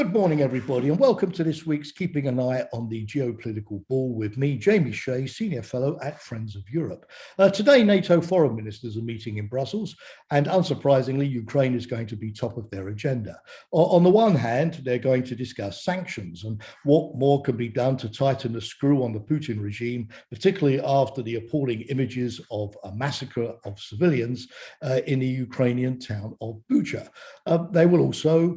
Good morning, everybody, and welcome to this week's Keeping an Eye on the Geopolitical Ball with me, Jamie Shea, Senior Fellow at Friends of Europe. Today, NATO foreign ministers are meeting in Brussels, and unsurprisingly, Ukraine is going to be top of their agenda. On the one hand, they're going to discuss sanctions and what more can be done to tighten the screw on the Putin regime, particularly after the appalling images of a massacre of civilians in the Ukrainian town of Bucha. They will also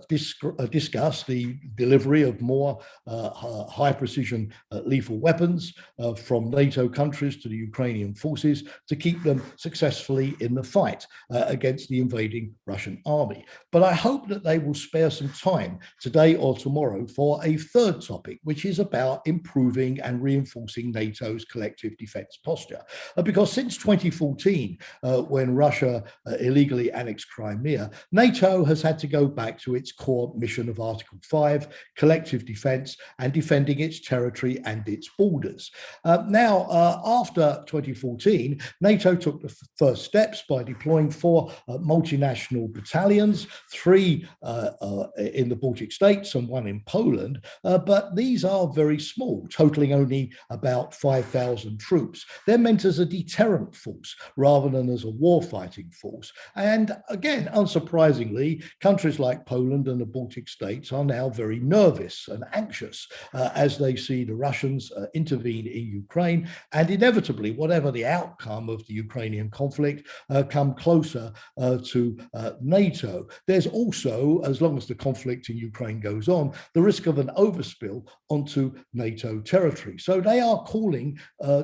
discuss the delivery of more high-precision lethal weapons from NATO countries to the Ukrainian forces to keep them successfully in the fight against the invading Russian army. But I hope that they will spare some time today or tomorrow for a third topic, which is about improving and reinforcing NATO's collective defense posture. Because since 2014, when Russia illegally annexed Crimea, NATO has had to go back to its core mission of Article 5, collective defense and defending its territory and its borders. Now, after 2014, NATO took the first steps by deploying 4 multinational battalions, 3 in the Baltic states and 1 in Poland, but these are very small, totaling only about 5,000 troops. They're meant as a deterrent force rather than as a war-fighting force. And again, unsurprisingly, countries like Poland and the Baltic states are now very nervous and anxious as they see the Russians intervene in Ukraine and inevitably, whatever the outcome of the Ukrainian conflict, come closer to NATO. There's also, as long as the conflict in Ukraine goes on, the risk of an overspill onto NATO territory. So they are calling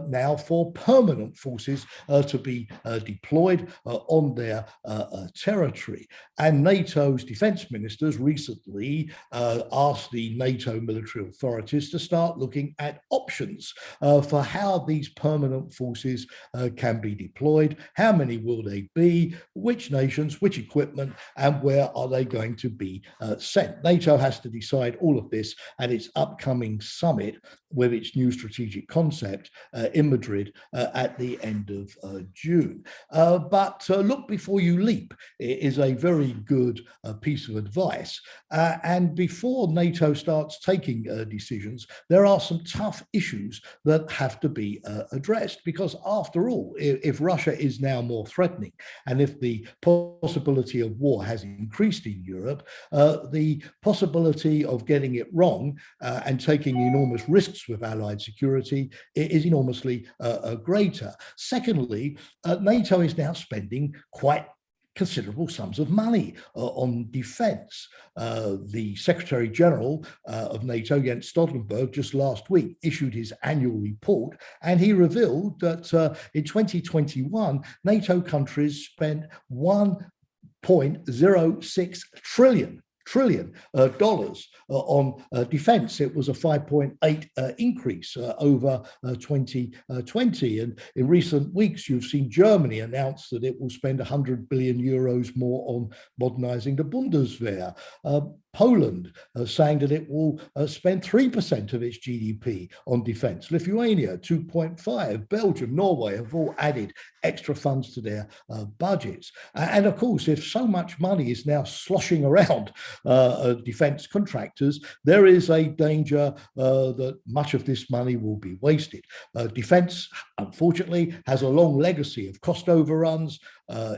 now for permanent forces to be deployed on their territory. And NATO's defense ministers recently asked the NATO military authorities to start looking at options for how these permanent forces can be deployed, how many will they be, which nations, which equipment, and where are they going to be sent. NATO has to decide all of this at its upcoming summit with its new strategic concept in Madrid at the end of June. But look before you leap is a very good piece of advice. And before NATO starts taking decisions, there are some tough issues that have to be addressed, because after all, if Russia is now more threatening and if the possibility of war has increased in Europe, the possibility of getting it wrong and taking enormous risks with Allied security is enormously greater. Secondly, NATO is now spending quite considerable sums of money on defense. The Secretary General of NATO, Jens Stoltenberg, just last week issued his annual report, and he revealed that in 2021, NATO countries spent $1.06 trillion dollars on defense. It was a 5.8 increase over 2020. And in recent weeks, you've seen Germany announce that it will spend 100 billion euros more on modernizing the Bundeswehr. Poland saying that it will spend 3% of its GDP on defense. Lithuania, 2.5%. Belgium, Norway have all added extra funds to their budgets. And of course, if so much money is now sloshing around defense contractors, there is a danger that much of this money will be wasted. Defense, unfortunately, has a long legacy of cost overruns,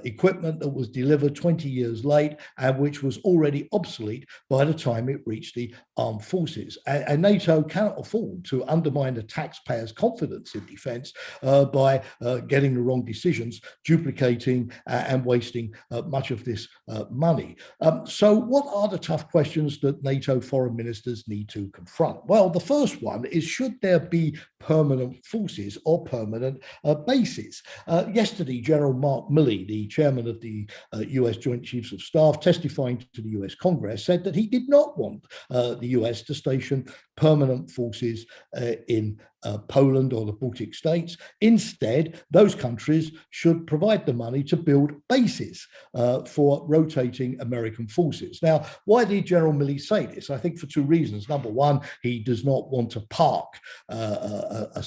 equipment that was delivered 20 years late and which was already obsolete by the time it reached the armed forces. And NATO cannot afford to undermine the taxpayers' confidence in defense by getting the wrong decisions, duplicating and wasting much of this money. So what are the tough questions that NATO foreign ministers need to confront? Well, the first one is, should there be permanent forces or permanent bases? Yesterday, General Mark Milley, the chairman of the US Joint Chiefs of Staff, testifying to the US Congress, said that he did not want the US to station permanent forces in Poland or the Baltic states. Instead, those countries should provide the money to build bases for rotating American forces. Now, why did General Milley say this? I think for two reasons. Number one, he does not want to park a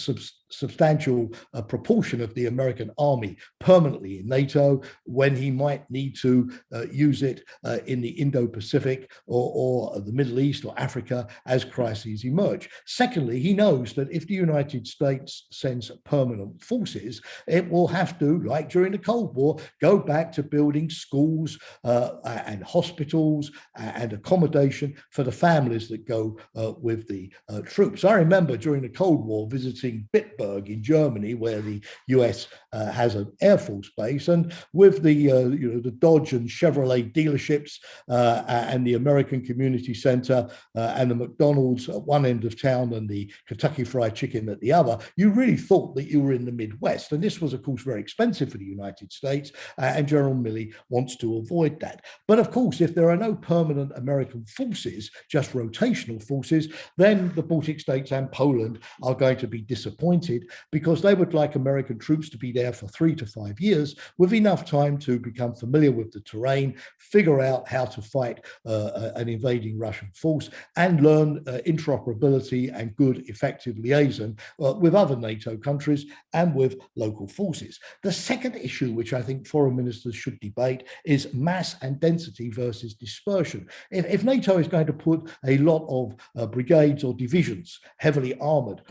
substantial proportion of the American army permanently in NATO when he might need to use it in the Indo-Pacific or the Middle East or Africa as crises emerge. Secondly, he knows that if the United States sends permanent forces, it will have to, like during the Cold War, go back to building schools and hospitals and accommodation for the families that go with the troops. I remember during the Cold War visiting Bitburg in Germany, where the US has an Air Force base, and with the the Dodge and Chevrolet dealerships and the American Community Center and the McDonald's at one end of town and the Kentucky Fried Chicken at the other, you really thought that you were in the Midwest. And this was, of course, very expensive for the United States, and General Milley wants to avoid that. But of course, if there are no permanent American forces, just rotational forces, then the Baltic states and Poland are going to be disappointed, because they would like American troops to be there for 3 to 5 years with enough time to become familiar with the terrain, figure out how to fight an invading Russian force, and learn interoperability and good, effective liaison with other NATO countries and with local forces. The second issue, which I think foreign ministers should debate, is mass and density versus dispersion. If NATO is going to put a lot of brigades or divisions, heavily armored,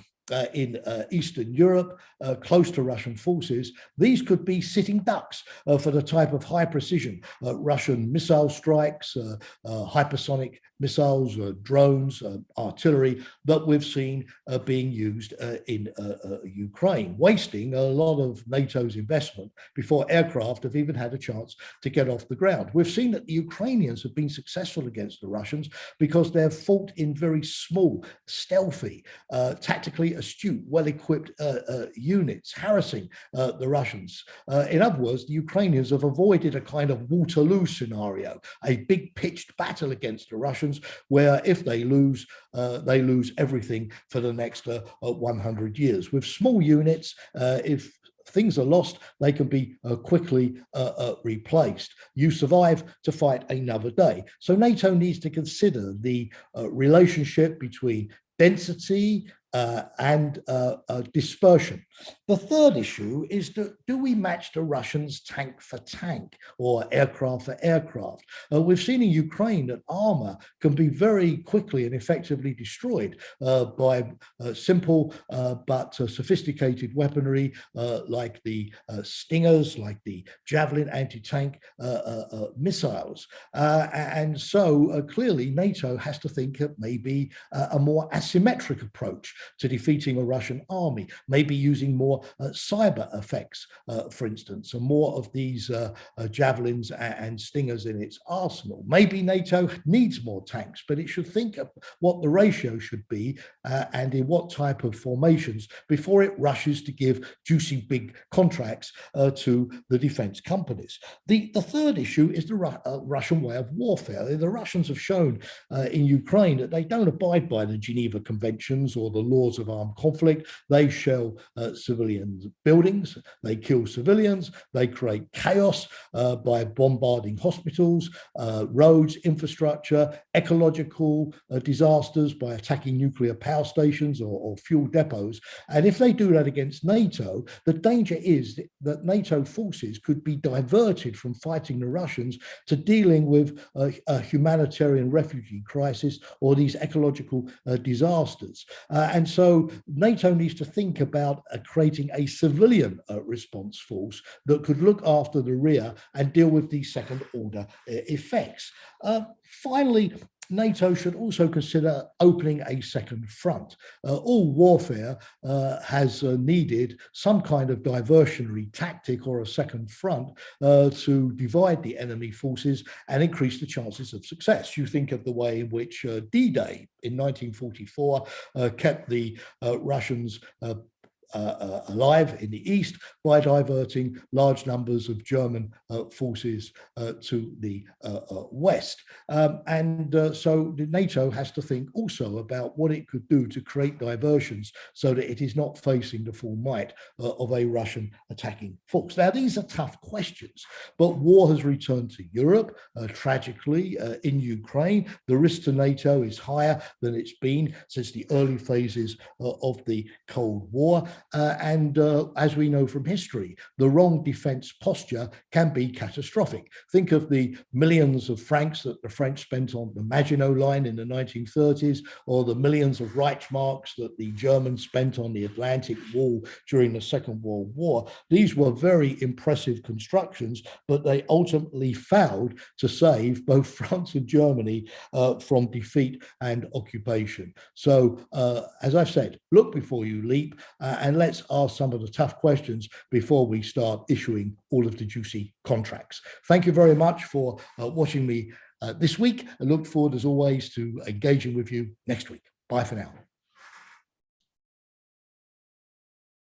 in Eastern Europe, close to Russian forces, these could be sitting ducks for the type of high precision Russian missile strikes, hypersonic missiles, drones, artillery that we've seen being used in Ukraine, wasting a lot of NATO's investment before aircraft have even had a chance to get off the ground. We've seen that the Ukrainians have been successful against the Russians because they've fought in very small, stealthy, tactically astute, well-equipped units, harassing the Russians. In other words, the Ukrainians have avoided a kind of Waterloo scenario, a big pitched battle against the Russians, where if they lose everything for the next 100 years. With small units, if things are lost, they can be quickly replaced. You survive to fight another day. So NATO needs to consider the relationship between density and dispersion. The third issue is, do we match the Russians tank for tank or aircraft for aircraft? We've seen in Ukraine that armor can be very quickly and effectively destroyed by simple but sophisticated weaponry like the Stingers, like the Javelin anti-tank missiles. And so clearly NATO has to think of maybe a more asymmetric approach to defeating a Russian army, maybe using more cyber effects, for instance, and more of these javelins and stingers in its arsenal. Maybe NATO needs more tanks, but it should think of what the ratio should be and in what type of formations before it rushes to give juicy big contracts to the defense companies. The third issue is the Russian way of warfare. The Russians have shown in Ukraine that they don't abide by the Geneva Conventions or the laws of armed conflict. They shell civilian buildings, they kill civilians, they create chaos by bombarding hospitals, roads, infrastructure, ecological disasters by attacking nuclear power stations or fuel depots. And if they do that against NATO, the danger is that NATO forces could be diverted from fighting the Russians to dealing with a humanitarian refugee crisis or these ecological disasters. And so NATO needs to think about creating a civilian response force that could look after the rear and deal with these second order effects. Finally, NATO should also consider opening a second front. All warfare has needed some kind of diversionary tactic or a second front to divide the enemy forces and increase the chances of success. You think of the way in which D-Day in 1944 kept the Russians alive in the east by diverting large numbers of German forces to the west. So the NATO has to think also about what it could do to create diversions so that it is not facing the full might of a Russian attacking force. Now, these are tough questions, but war has returned to Europe, tragically, in Ukraine. The risk to NATO is higher than it's been since the early phases of the Cold War. As we know from history, the wrong defense posture can be catastrophic. Think of the millions of francs that the French spent on the Maginot Line in the 1930s, or the millions of Reichsmarks that the Germans spent on the Atlantic Wall during the Second World War. These were very impressive constructions, but they ultimately failed to save both France and Germany from defeat and occupation. So, as I've said, look before you leap, and let's ask some of the tough questions before we start issuing all of the juicy contracts. Thank you very much for watching me this week. I look forward, as always, to engaging with you next week. Bye for now.